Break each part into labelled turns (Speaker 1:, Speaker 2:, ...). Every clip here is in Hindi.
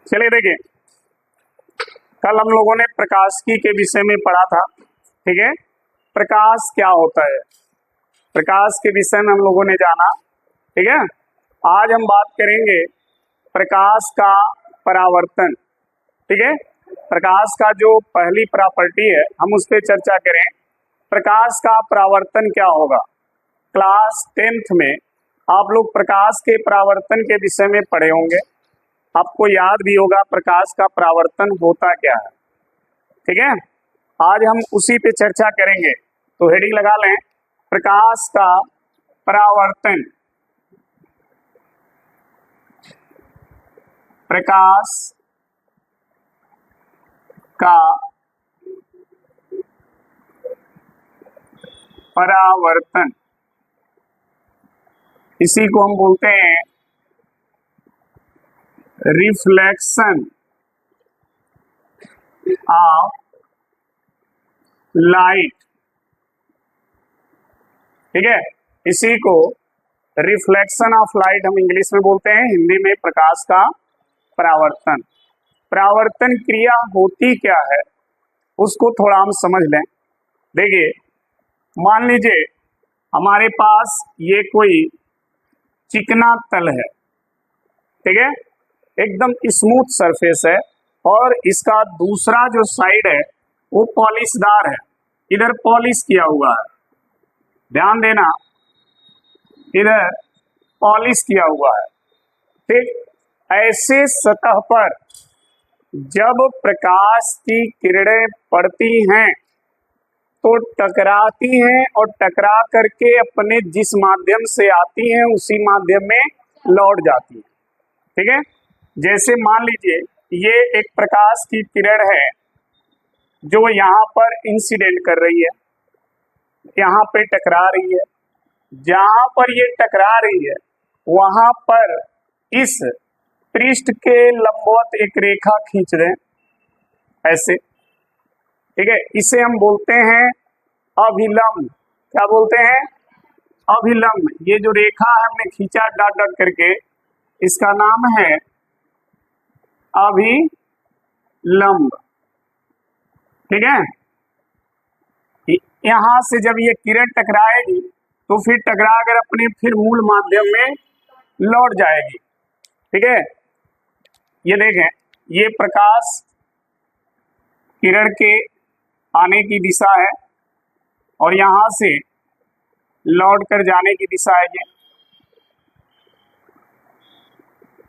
Speaker 1: चलिए देखिए, कल हम लोगों ने प्रकाशिकी के विषय में पढ़ा था। ठीक है, प्रकाश क्या होता है, प्रकाश के विषय में हम लोगों ने जाना। ठीक है, आज हम बात करेंगे प्रकाश का परावर्तन। ठीक है, प्रकाश का जो पहली प्रॉपर्टी है हम उस पर चर्चा करें। प्रकाश का परावर्तन क्या होगा। क्लास 10th में आप लोग प्रकाश के परावर्तन के विषय में पढ़े होंगे, आपको याद भी होगा प्रकाश का परावर्तन होता क्या है। ठीक है, आज हम उसी पे चर्चा करेंगे। तो हेडिंग लगा लें, प्रकाश का परावर्तन। प्रकाश का परावर्तन, इसी को हम बोलते हैं रिफ्लेक्शन ऑफ लाइट। ठीक है, इसी को रिफ्लेक्शन ऑफ लाइट हम इंग्लिश में बोलते हैं, हिंदी में प्रकाश का परावर्तन। परावर्तन क्रिया होती क्या है उसको थोड़ा हम समझ लें। देखिए, मान लीजिए हमारे पास ये कोई चिकना तल है, ठीक है, एकदम स्मूथ सरफेस है, और इसका दूसरा जो साइड है वो पॉलिशदार है, इधर पॉलिश किया हुआ है। ध्यान देना, इधर पॉलिश किया हुआ है। ठीक, ऐसे सतह पर जब प्रकाश की किरणें पड़ती हैं तो टकराती हैं, और टकरा करके अपने जिस माध्यम से आती हैं उसी माध्यम में लौट जाती हैं। ठीक है, जैसे मान लीजिए ये एक प्रकाश की किरण है जो यहाँ पर इंसिडेंट कर रही है, यहाँ पे टकरा रही है। जहां पर ये टकरा रही है वहां पर इस पृष्ठ के लंबवत एक रेखा खींच दें ऐसे। ठीक है, इसे हम बोलते हैं अभिलंब। क्या बोलते हैं? अभिलंब। ये जो रेखा है हमने खींचा डॉट डॉट करके, इसका नाम है अभिलंब। ठीक है, यहां से जब ये किरण टकराएगी तो फिर टकरा कर अपने फिर मूल माध्यम में लौट जाएगी। ठीक है, ये देखें, ये प्रकाश किरण के आने की दिशा है और यहां से लौट कर जाने की दिशा है। ये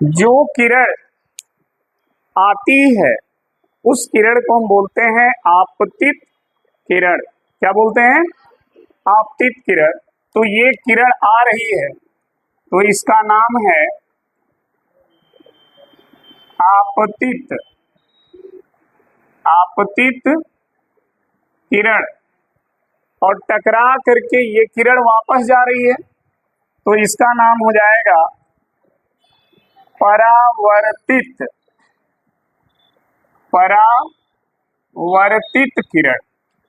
Speaker 1: जो किरण आती है उस किरण को हम बोलते हैं आपतित किरण। क्या बोलते हैं? आपतित किरण। तो ये किरण आ रही है तो इसका नाम है आपतित, आपतित किरण। और टकरा करके ये किरण वापस जा रही है तो इसका नाम हो जाएगा परावर्तित, परावर्तित किरण।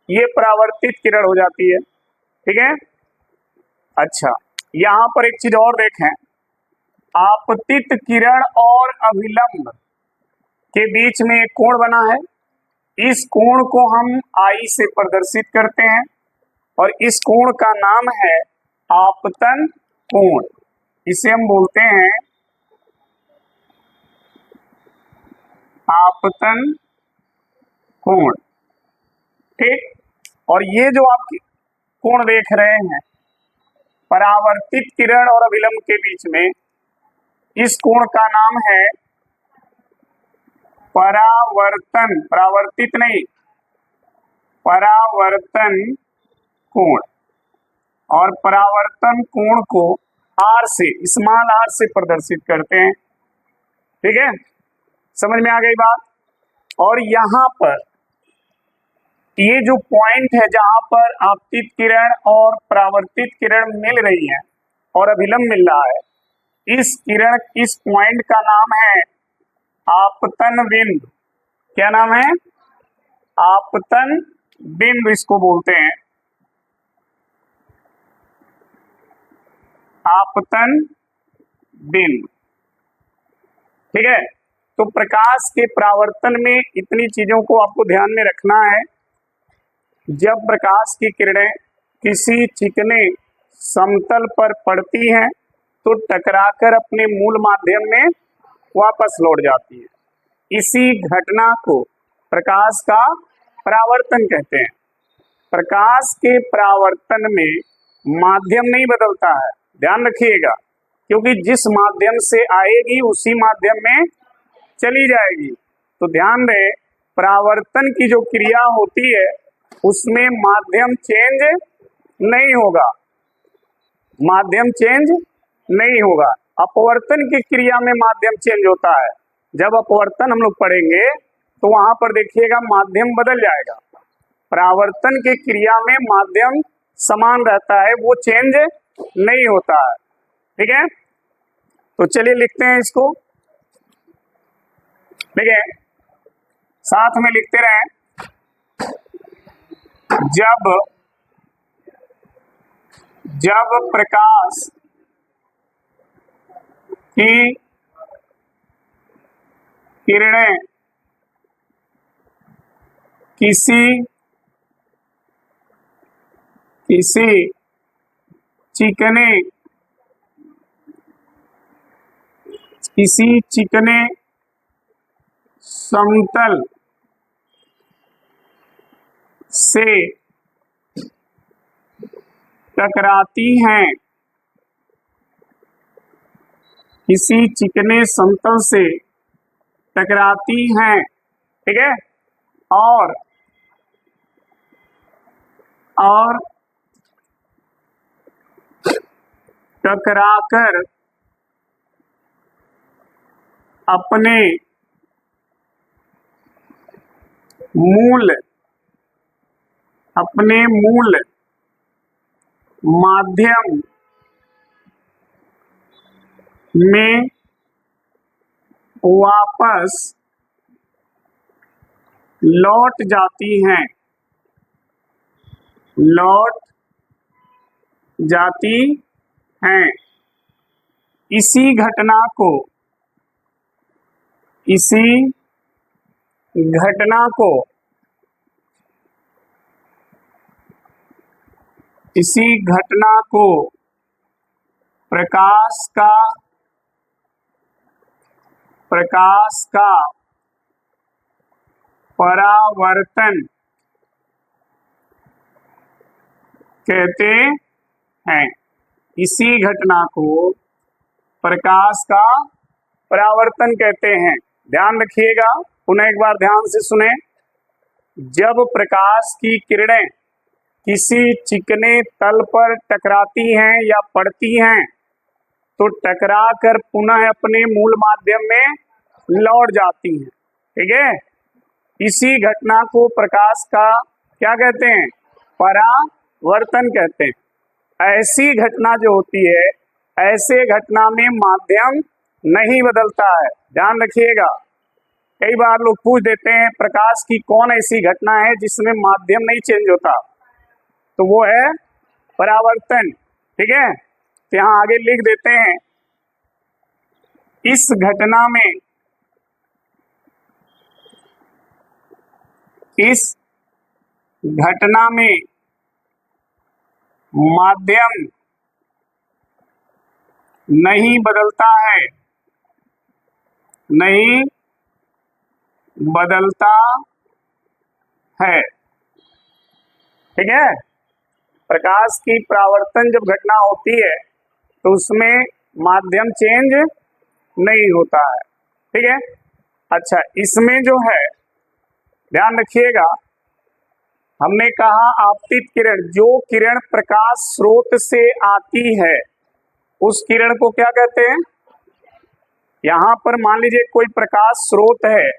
Speaker 1: ये परावर्तित किरण हो जाती है। ठीक है, अच्छा, यहां पर एक चीज और देखें, आपतित किरण और अभिलंब के बीच में एक कोण बना है। इस कोण को हम आई से प्रदर्शित करते हैं और इस कोण का नाम है आपतन कोण। इसे हम बोलते हैं आपतन कोण। ठीक, और ये जो आप कोण देख रहे हैं परावर्तित किरण और अभिलंब के बीच में, इस कोण का नाम है परावर्तन, परावर्तित नहीं, परावर्तन कोण। और परावर्तन कोण को आर से, स्मॉल आर से प्रदर्शित करते हैं। ठीक है, समझ में आ गई बात। और यहाँ पर ये जो पॉइंट है जहां पर आपतित किरण और परावर्तित किरण मिल रही है और अभिलंब मिल रहा है, इस किरण, इस पॉइंट का नाम है आपतन बिंदु। क्या नाम है? आपतन बिंदु इसको बोलते हैं, आपतन बिंदु। ठीक है, तो प्रकाश के परावर्तन में इतनी चीजों को आपको ध्यान में रखना है। जब प्रकाश की किरणें किसी चिकने समतल पर पड़ती हैं तो टकराकर अपने मूल माध्यम में वापस लौट जाती है। इसी घटना को प्रकाश का परावर्तन कहते हैं। प्रकाश के परावर्तन में माध्यम नहीं बदलता है, ध्यान रखिएगा, क्योंकि जिस माध्यम से आएगी उसी माध्यम में चली जाएगी। तो ध्यान रहे, परावर्तन की जो क्रिया होती है उसमें माध्यम चेंज नहीं होगा, माध्यम चेंज नहीं होगा। अपवर्तन की क्रिया में माध्यम चेंज होता है। जब अपवर्तन हम लोग पढ़ेंगे तो वहां पर देखिएगा माध्यम बदल जाएगा। परावर्तन की क्रिया में माध्यम समान रहता है, वो चेंज नहीं होता है। ठीक है, तो चलिए लिखते हैं इसको। ठीक है, साथ में लिखते रहें। जब प्रकाश की किरणें किसी चिकने समतल से टकराती हैं, किसी चिकने समतल से टकराती हैं, ठीक है, और टकराकर अपने मूल माध्यम में वापस लौट जाती हैं, इसी घटना को प्रकाश का परावर्तन कहते हैं। इसी घटना को प्रकाश का परावर्तन कहते हैं। ध्यान रखिएगा, पुनः एक बार ध्यान से सुने। जब प्रकाश की किरणें किसी चिकने तल पर टकराती हैं या पड़ती हैं तो टकराकर पुनः अपने मूल माध्यम में लौट जाती हैं। ठीक है, इसी घटना को प्रकाश का क्या कहते हैं? परावर्तन कहते हैं। ऐसी घटना जो होती है, ऐसे घटना में माध्यम नहीं बदलता है, ध्यान रखिएगा। कई बार लोग पूछ देते हैं प्रकाश की कौन ऐसी घटना है जिसमें माध्यम नहीं चेंज होता, तो वो है परावर्तन। ठीक है, तो यहाँ आगे लिख देते हैं, इस घटना में माध्यम नहीं बदलता है, ठीक है। प्रकाश की परावर्तन जब घटना होती है तो उसमें माध्यम चेंज नहीं होता है। ठीक है, अच्छा, इसमें जो है ध्यान रखिएगा, हमने कहा आपतित किरण, जो किरण प्रकाश स्रोत से आती है उस किरण को क्या कहते हैं? यहाँ पर मान लीजिए कोई प्रकाश स्रोत है,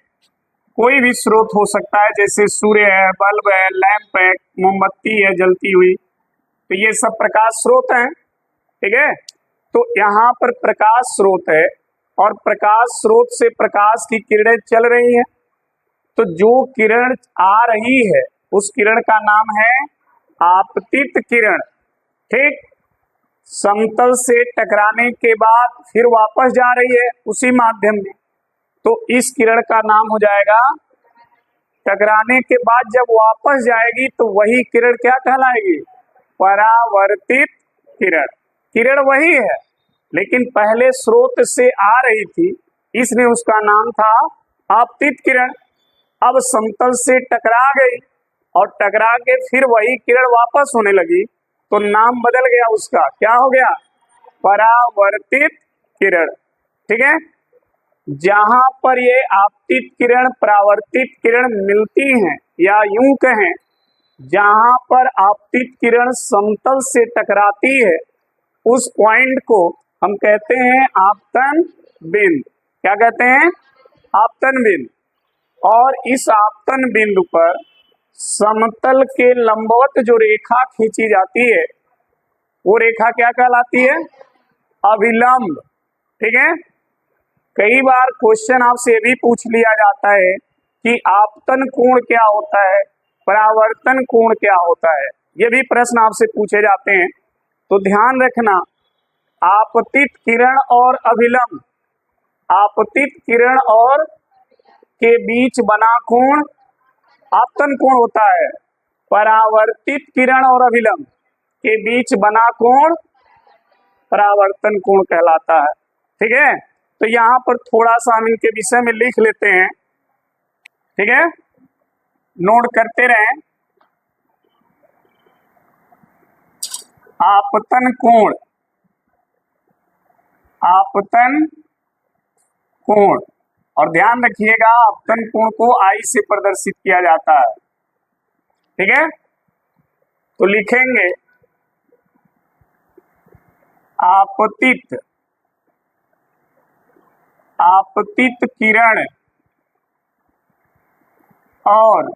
Speaker 1: कोई भी स्रोत हो सकता है, जैसे सूर्य है, बल्ब है, लैंप है, मोमबत्ती है जलती हुई, तो ये सब प्रकाश स्रोत हैं। ठीक है, तो यहाँ पर प्रकाश स्रोत है और प्रकाश स्रोत से प्रकाश की किरणें चल रही हैं, तो जो किरण आ रही है उस किरण का नाम है आपतित किरण। ठीक, समतल से टकराने के बाद फिर वापस जा रही है उसी माध्यम में, तो इस किरण का नाम हो जाएगा, टकराने के बाद जब वापस जाएगी तो वही किरण क्या कहलाएगी, परावर्तित किरण। किरण वही है लेकिन पहले स्रोत से आ रही थी, इसलिए उसका नाम था आपतित किरण। अब समतल से टकरा गई और टकरा के फिर वही किरण वापस होने लगी तो नाम बदल गया उसका, क्या हो गया, परावर्तित किरण। ठीक है, जहां पर ये आपतित किरण परावर्तित किरण मिलती हैं, या यूं कहें जहां पर आपतित किरण समतल से टकराती है उस पॉइंट को हम कहते हैं आपतन बिंदु। क्या कहते हैं, आपतन बिंदु। और इस आपतन बिंदु पर समतल के लंबवत जो रेखा खींची जाती है वो रेखा क्या कहलाती है, अभिलंब। ठीक है, कई बार क्वेश्चन आपसे भी पूछ लिया जाता है कि आपतन कोण क्या होता है, परावर्तन कोण क्या होता है, ये भी प्रश्न आपसे पूछे जाते हैं। तो ध्यान रखना, आपतित किरण और अभिलंब, आपतित किरण और के बीच बना कोण आपतन कोण होता है, परावर्तित किरण और अभिलंब के बीच बना कोण परावर्तन कोण कहलाता है। ठीक है, तो यहाँ पर थोड़ा सा हम इनके विषय में लिख लेते हैं। ठीक है, नोट करते रहें। आपतन कोण, आपतन कोण, और ध्यान रखिएगा आपतन कोण को आई से प्रदर्शित किया जाता है। ठीक है, तो लिखेंगे आपतित, आपतित किरण और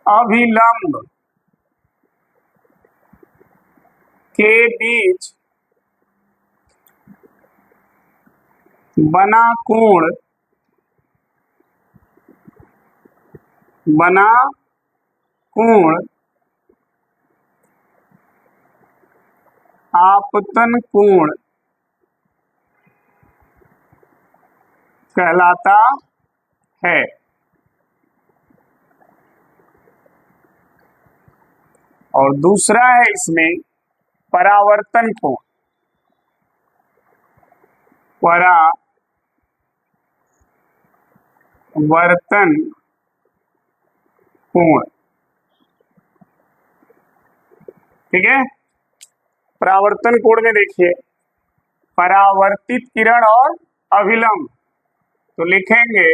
Speaker 1: अभिलंब के बीच बना कोण, बना कोण आपतन कोण कहलाता है। और दूसरा है इसमें परावर्तन कोण, परावर्तन कोण। ठीक है, परावर्तन कोण में देखिए परावर्तित किरण और अभिलंब, तो लिखेंगे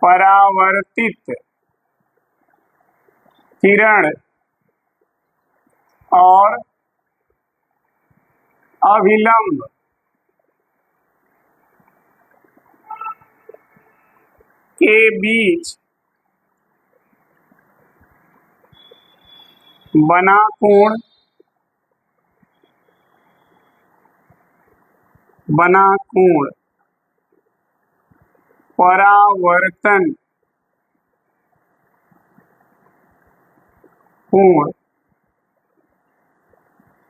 Speaker 1: परावर्तित किरण और अभिलंब के बीच बना कोण, बना कोण परावर्तन कोण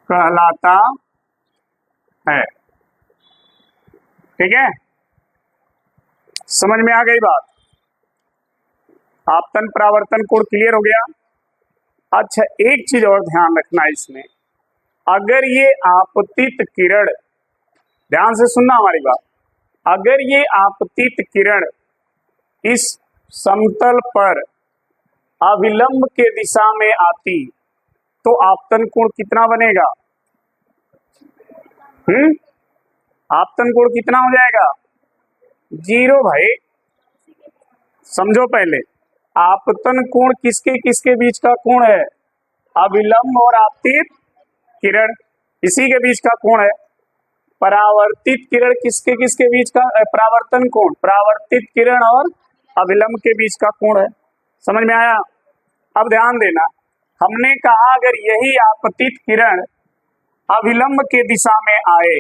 Speaker 1: कहलाता है। ठीक है, समझ में आ गई बात, आपतन परावर्तन कोण क्लियर हो गया। अच्छा, एक चीज और ध्यान रखना इसमें, अगर ये आपतित किरण, ध्यान से सुनना हमारी बात, अगर ये आपतित किरण इस समतल पर अभिलंब के दिशा में आती तो आपतन कोण कितना बनेगा, आपतन कोण कितना हो जाएगा, 0 भाई। समझो पहले, आपतन कोण किसके किसके बीच का कोण है, अभिलंब और आपतित किरण, इसी के बीच का कोण है। परावर्तित किरण किसके किसके बीच का, परावर्तन कोण परावर्तित किरण और अभिलंब के बीच का कोण है। समझ में आया। अब ध्यान देना, हमने कहा अगर यही आपतित किरण अभिलंब के दिशा में आए,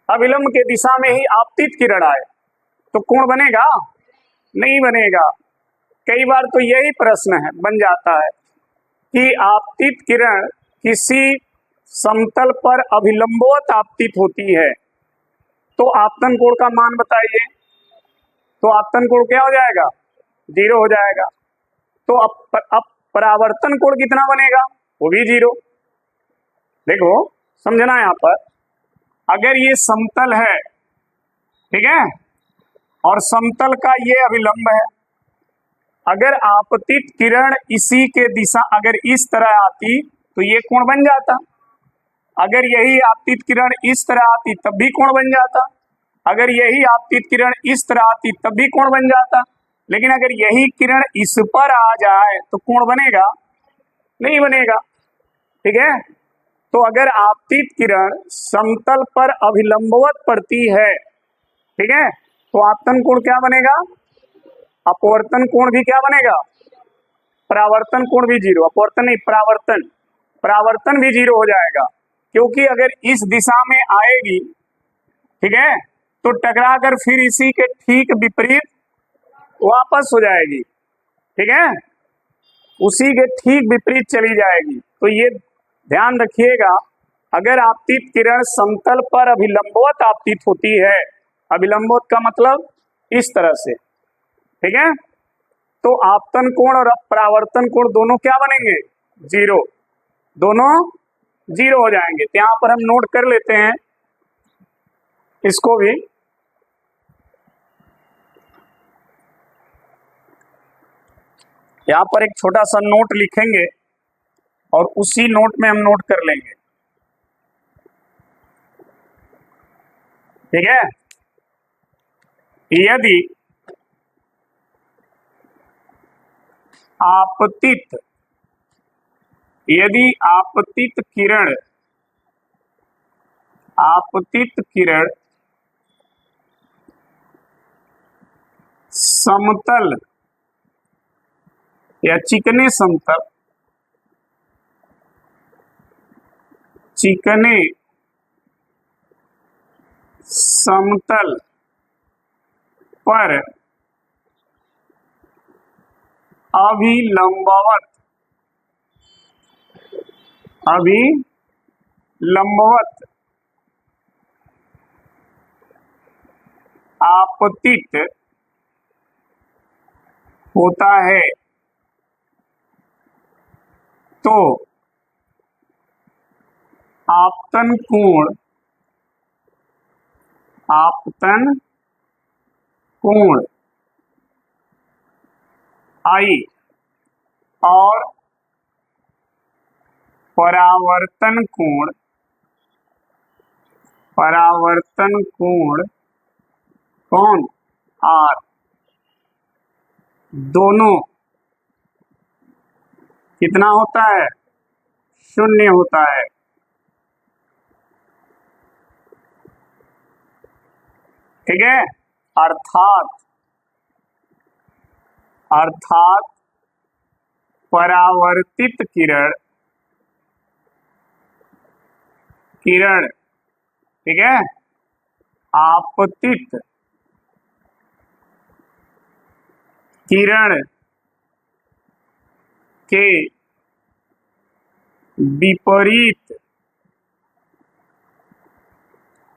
Speaker 1: अभिलंब के दिशा में ही आपतित किरण आए तो कोण बनेगा, नहीं बनेगा। कई बार तो यही प्रश्न है बन जाता है कि आपतित किरण किसी समतल पर अभिलंबवत आपतित होती है तो आपतन कोण का मान बताइए। तो आपतन कोण क्या हो जाएगा, 0 हो जाएगा। तो अब परावर्तन कोण कितना बनेगा, वो भी 0। देखो समझना यहाँ पर, अगर ये समतल है, ठीक है, और समतल का ये अभिलंब है, अगर आपतित किरण इसी के दिशा अगर इस तरह आती तो ये कोण बन जाता, अगर यही आपतित किरण इस तरह आती तब भी कोण बन जाता, अगर यही आपतित किरण इस तरह आती तब भी कोण बन जाता। लेकिन अगर यही किरण इस पर आ जाए तो कोण बनेगा, नहीं बनेगा, ठीक है। तो अगर आपतित किरण समतल पर अभिलंबवत पड़ती है, ठीक है, तो आपतन कोण क्या बनेगा, अपवर्तन कोण भी क्या बनेगा, परावर्तन कोण भी 0, अपवर्तन नहीं परावर्तन भी 0 हो जाएगा, क्योंकि अगर इस दिशा में आएगी, ठीक है, तो टकरा कर फिर इसी के ठीक विपरीत वापस हो जाएगी, ठीक है, उसी के ठीक विपरीत चली जाएगी। तो ये ध्यान रखिएगा, अगर आपतित किरण समतल पर अभिलंबवत आपतित होती है, अभिलंबवत का मतलब इस तरह से, ठीक है, तो आपतन कोण और परावर्तन कोण दोनों क्या बनेंगे, 0, दोनों 0 हो जाएंगे। तो यहां पर हम नोट कर लेते हैं इसको भी, यहां पर एक छोटा सा नोट लिखेंगे और उसी नोट में हम नोट कर लेंगे, ठीक है। यदि आपतित किरण समतल या चिकने समतल पर अभिलंबवत आपतित होता है तो आपतन कोण I और परावर्तन कोण कौन R दोनों कितना होता है, 0 होता है। ठीक है, अर्थात परावर्तित किरण, ठीक है, आपतित किरण के विपरीत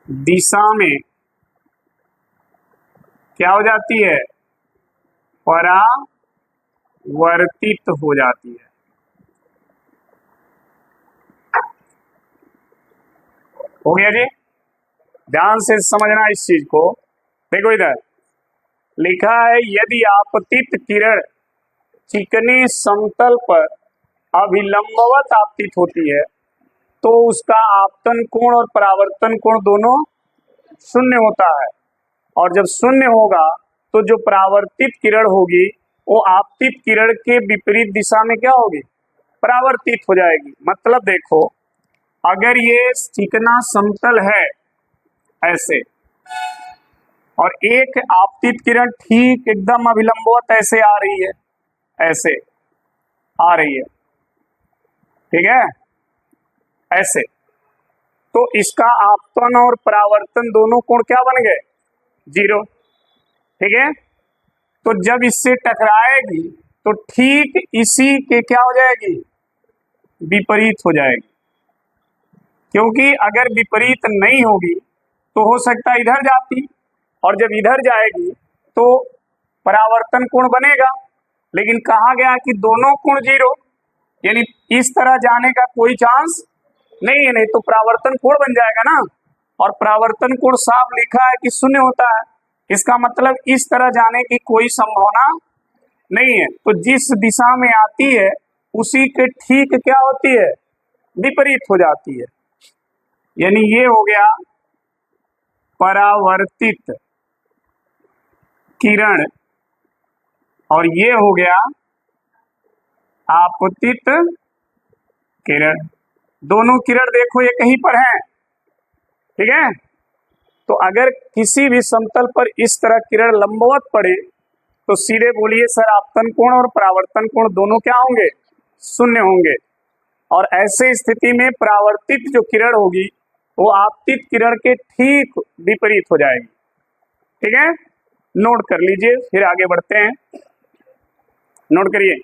Speaker 1: दिशा में क्या हो जाती है, परावर्तित हो जाती है। हो गया जी, ध्यान से समझना इस चीज को। देखो इधर लिखा है, यदि आपतित किरण चिकने समतल पर अभिलंबवत आपतित होती है तो उसका आपतन कोण और परावर्तन कोण दोनों 0 होता है, और जब 0 होगा तो जो परावर्तित किरण होगी वो आपतित किरण के विपरीत दिशा में क्या होगी, परावर्तित हो जाएगी। मतलब देखो, अगर ये चिकना समतल है ऐसे, और एक आपतित किरण ठीक एकदम अभिलंबवत ऐसे आ रही है, ऐसे आ रही है, ठीक है, ऐसे, तो इसका आपतन और परावर्तन दोनों कोण क्या बन गए, 0, ठीक है। तो जब इससे टकराएगी तो ठीक इसी के क्या हो जाएगी, विपरीत हो जाएगी। क्योंकि अगर विपरीत नहीं होगी तो हो सकता है इधर जाती, और जब इधर जाएगी तो परावर्तन कोण बनेगा। लेकिन कहा गया कि दोनों कोण 0, यानी इस तरह जाने का कोई चांस नहीं है, नहीं तो परावर्तन कोण बन जाएगा ना। और परावर्तन कोण साफ लिखा है कि 0 होता है, इसका मतलब इस तरह जाने की कोई संभावना नहीं है। तो जिस दिशा में आती है उसी के ठीक क्या होती है, विपरीत हो जाती है। यानी ये हो गया परावर्तित किरण और ये हो गया आपतित किरण। दोनों किरण देखो ये कहीं पर हैं, ठीक है। तो अगर किसी भी समतल पर इस तरह किरण लंबवत पड़े तो सीधे बोलिए सर आपतन कोण और परावर्तन कोण दोनों क्या होंगे, 0 होंगे। और ऐसे स्थिति में परावर्तित जो किरण होगी वो आपतित किरण के ठीक विपरीत हो जाएगी, ठीक है। नोट कर लीजिए, फिर आगे बढ़ते हैं। नोट करिए,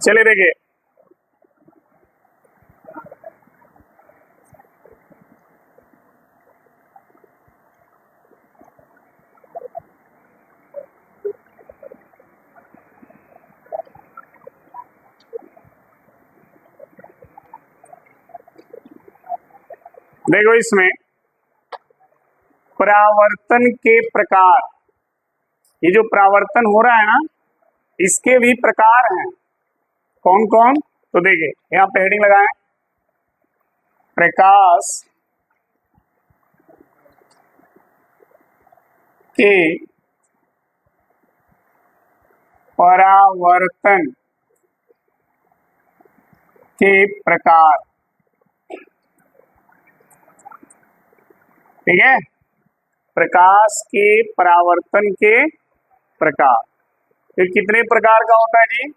Speaker 1: चलिए देखिए, देखो इसमें परावर्तन के प्रकार, ये जो परावर्तन हो रहा है ना इसके भी प्रकार हैं। कौन कौन, तो देखिए यहाँ पे हेडिंग लगाएं, प्रकाश के परावर्तन के प्रकार, ठीक है। प्रकाश के परावर्तन के प्रकार, तो कितने प्रकार का होता है जी,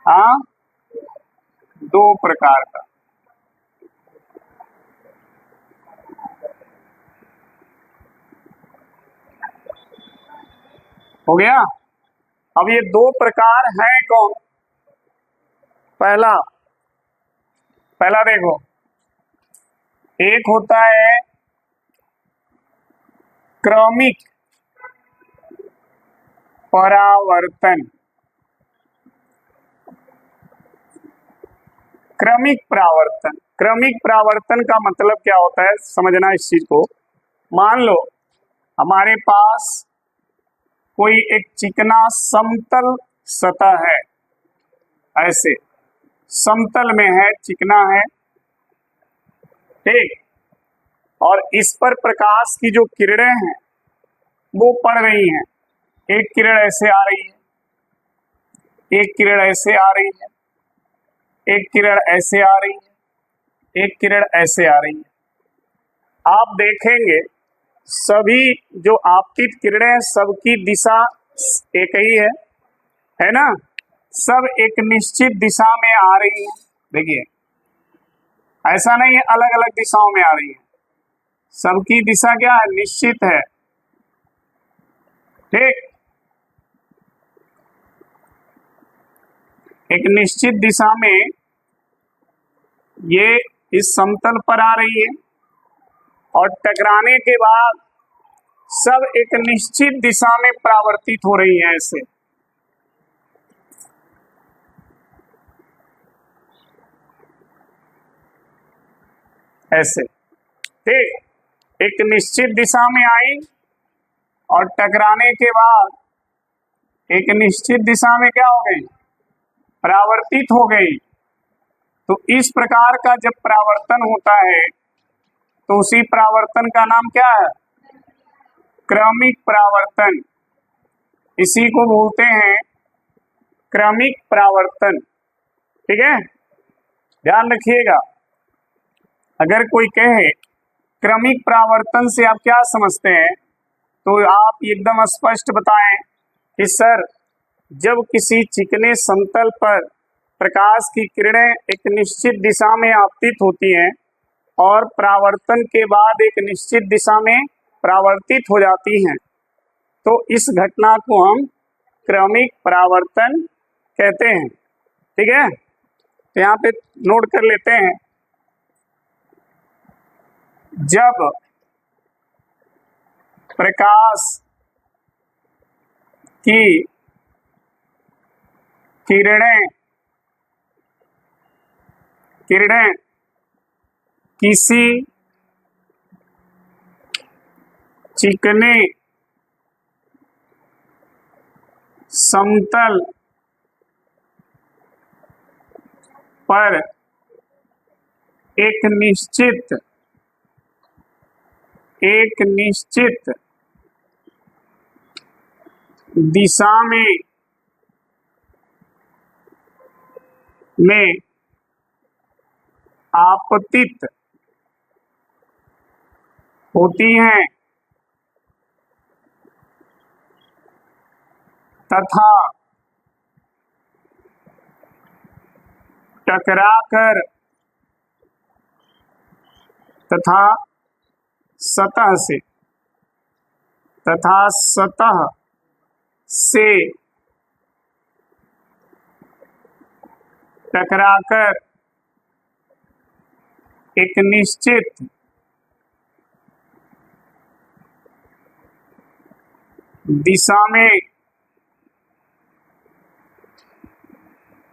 Speaker 1: हाँ 2 प्रकार का। हो गया। अब ये 2 प्रकार हैं कौन, पहला देखो, एक होता है क्रमिक परावर्तन, क्रमिक परावर्तन। क्रमिक परावर्तन का मतलब क्या होता है, समझना इस चीज को। मान लो हमारे पास कोई एक चिकना समतल सतह है, ऐसे समतल में है, चिकना है, ठीक। और इस पर प्रकाश की जो किरणें हैं वो पड़ रही हैं। एक किरण ऐसे आ रही है, एक किरण ऐसे आ रही है, एक किरण ऐसे आ रही है, एक किरण ऐसे आ रही है। आप देखेंगे सभी जो आपतित किरणें हैं सबकी दिशा एक ही है ना, सब एक निश्चित दिशा में आ रही है। देखिए ऐसा नहीं है अलग अलग दिशाओं में आ रही है, सबकी दिशा क्या है, निश्चित है, ठीक। एक निश्चित दिशा में ये इस समतल पर आ रही है और टकराने के बाद सब एक निश्चित दिशा में परावर्तित हो रही है, ऐसे ठीक। एक निश्चित दिशा में आई और टकराने के बाद एक निश्चित दिशा में क्या हो गई, परावर्तित हो गई। तो इस प्रकार का जब परावर्तन होता है तो उसी परावर्तन का नाम क्या है, क्रमिक परावर्तन। इसी को बोलते हैं क्रमिक परावर्तन, ठीक है। ध्यान रखिएगा, अगर कोई कहे क्रमिक परावर्तन से आप क्या समझते हैं तो आप एकदम स्पष्ट बताएं कि सर जब किसी चिकने समतल पर प्रकाश की किरणें एक निश्चित दिशा में आपतित होती हैं और परावर्तन के बाद एक निश्चित दिशा में परावर्तित हो जाती हैं तो इस घटना को हम क्रमिक परावर्तन कहते हैं। ठीक है, तो यहाँ पे नोट कर लेते हैं। जब प्रकाश की किरणें किसी चिकने समतल पर एक निश्चित दिशा में आपतित होती हैं तथा टकराकर तथा सतह से टकराकर एक निश्चित दिशा में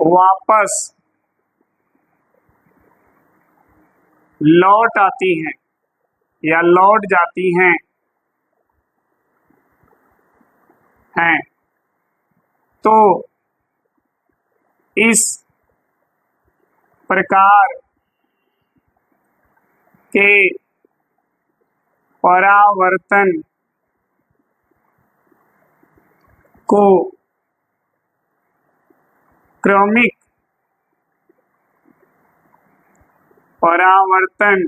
Speaker 1: वापस लौट आती हैं या लौट जाती हैं तो इस प्रकार के परावर्तन को क्रमिक परावर्तन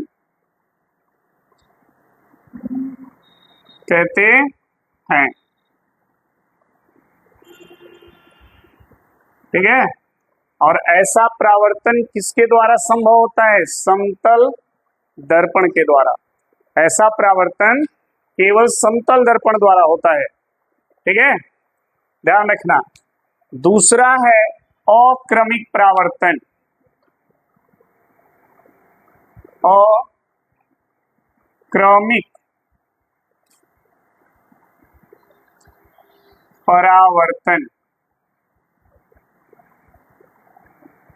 Speaker 1: कहते हैं। ठीक है, और ऐसा परावर्तन किसके द्वारा संभव होता है? समतल दर्पण के द्वारा। ऐसा परावर्तन केवल समतल दर्पण द्वारा होता है। ठीक है, ध्यान रखना। दूसरा है अक्रमिक परावर्तन। अक्रमिक परावर्तन।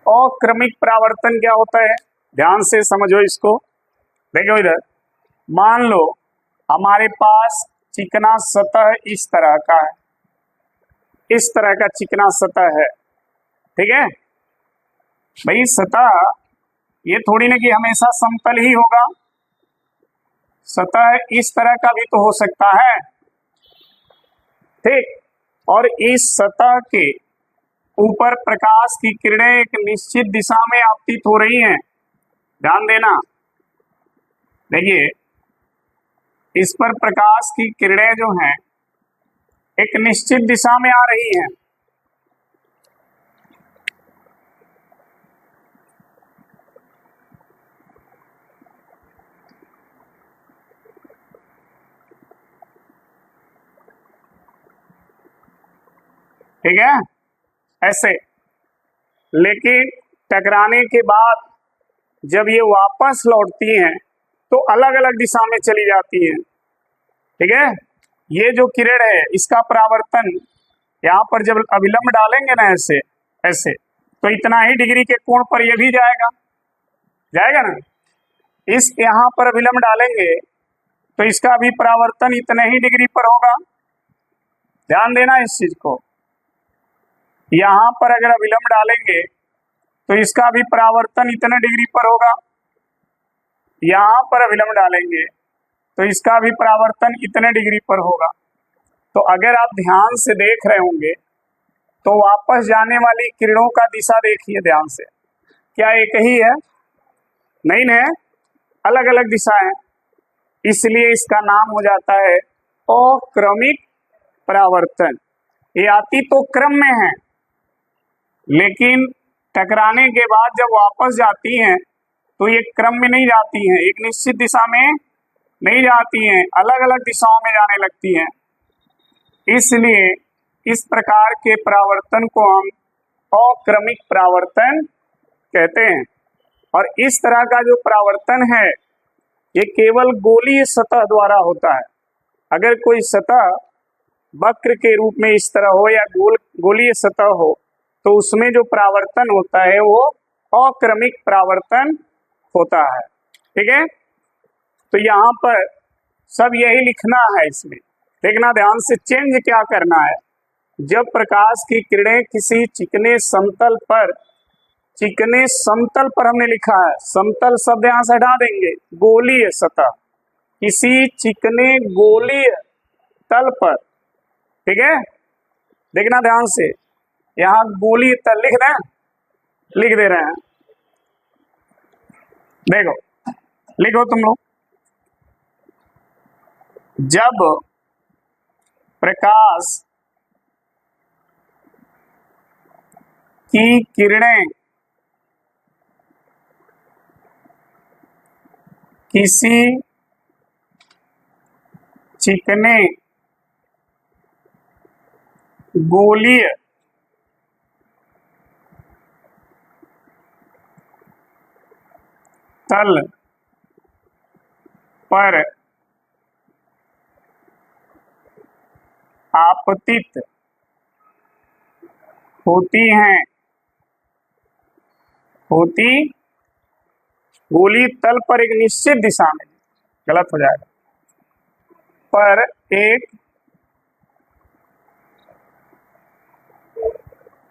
Speaker 1: अक्रमिक परावर्तन क्या होता है? ध्यान से समझो इसको। देखो इधर, मान लो हमारे पास चिकना सतह इस तरह का है, इस तरह का चिकना सतह है। ठीक है भाई, सतह ये थोड़ी ना कि हमेशा समतल ही होगा, सतह इस तरह का भी तो हो सकता है। ठीक, और इस सतह के ऊपर प्रकाश की किरणें एक निश्चित दिशा में आपतित हो रही हैं। ध्यान देना, देखिए इस पर प्रकाश की किरणें जो हैं एक निश्चित दिशा में आ रही हैं। ठीक है, ऐसे। लेकिन टकराने के बाद जब ये वापस लौटती हैं तो अलग अलग दिशा में चली जाती हैं। ठीक है, ये जो किरण है इसका परावर्तन यहाँ पर जब अभिलंब डालेंगे ना ऐसे ऐसे, तो इतना ही डिग्री के कोण पर ये भी जाएगा ना। इस यहाँ पर अभिलंब डालेंगे तो इसका भी परावर्तन इतने ही डिग्री पर होगा। ध्यान देना इस चीज को। यहाँ पर अगर अभिलंब डालेंगे तो इसका भी परावर्तन इतने डिग्री पर होगा। यहाँ पर अभिलंब डालेंगे तो इसका भी परावर्तन इतने डिग्री पर होगा। तो अगर आप ध्यान से देख रहे होंगे तो वापस जाने वाली किरणों का दिशा देखिए ध्यान से, क्या एक ही है? नहीं है, अलग अलग दिशा है। इसलिए इसका नाम हो जाता है अक्रमिक परावर्तन। ये आती तो क्रम में है, लेकिन टकराने के बाद जब वापस जाती हैं तो ये क्रम में नहीं जाती हैं, एक निश्चित दिशा में नहीं जाती हैं, अलग अलग दिशाओं में जाने लगती हैं। इसलिए इस प्रकार के परावर्तन को हम अक्रमिक परावर्तन कहते हैं। और इस तरह का जो परावर्तन है ये केवल गोलीय सतह द्वारा होता है। अगर कोई सतह वक्र के रूप में इस तरह हो या गोलीय सतह हो तो उसमें जो परावर्तन होता है वो अक्रमिक परावर्तन होता है। ठीक है, तो यहाँ पर सब यही लिखना है। इसमें देखना ध्यान से, चेंज क्या करना है। जब प्रकाश की किरणें किसी चिकने समतल पर हमने लिखा है, समतल शब्द यहां से हटा देंगे, गोलीय सतह, किसी चिकने गोलीय तल पर। ठीक है, देखना ध्यान से, यहां गोलीय तल लिख दे रहे हैं। देखो, लिखो तुम लोग, जब प्रकाश की किरणें किसी चिकने गोलीय तल पर आपतित होती गोलीय तल पर एक निश्चित दिशा में, गलत हो जाएगा, पर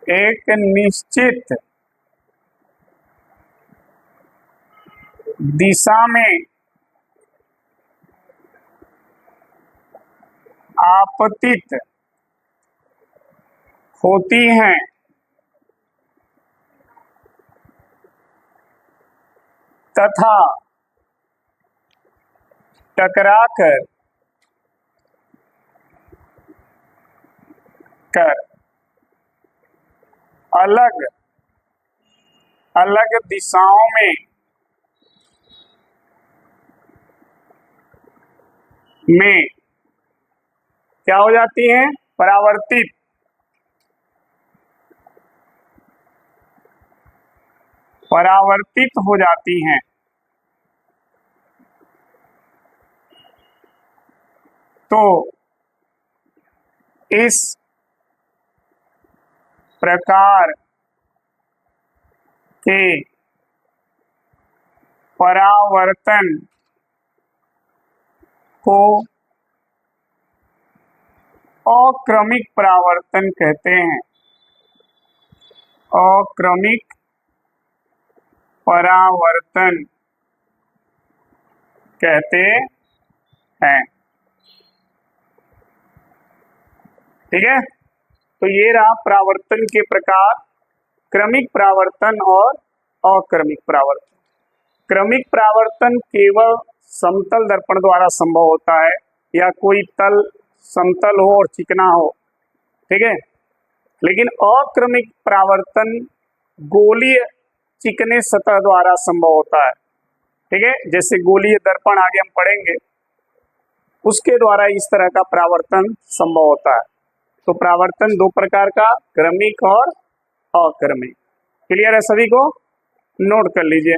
Speaker 1: एक निश्चित दिशा में आपतित होती हैं तथा टकराकर अलग अलग दिशाओं में क्या हो जाती हैं? परावर्तित हो जाती हैं। तो इस प्रकार के परावर्तन को अक्रमिक परावर्तन कहते हैं। अक्रमिक परावर्तन कहते हैं। ठीक है, तो ये रहा परावर्तन के प्रकार, क्रमिक परावर्तन और अक्रमिक परावर्तन। क्रमिक परावर्तन केवल समतल दर्पण द्वारा संभव होता है, या कोई तल समतल हो और चिकना हो। ठीक है, लेकिन अक्रमिक परावर्तन गोलीय चिकने सतह द्वारा संभव होता है। ठीक है, जैसे गोलीय दर्पण आगे हम पढ़ेंगे, उसके द्वारा इस तरह का परावर्तन संभव होता है। तो परावर्तन दो प्रकार का, क्रमिक और अक्रमिक। क्लियर है सभी को? नोट कर लीजिए।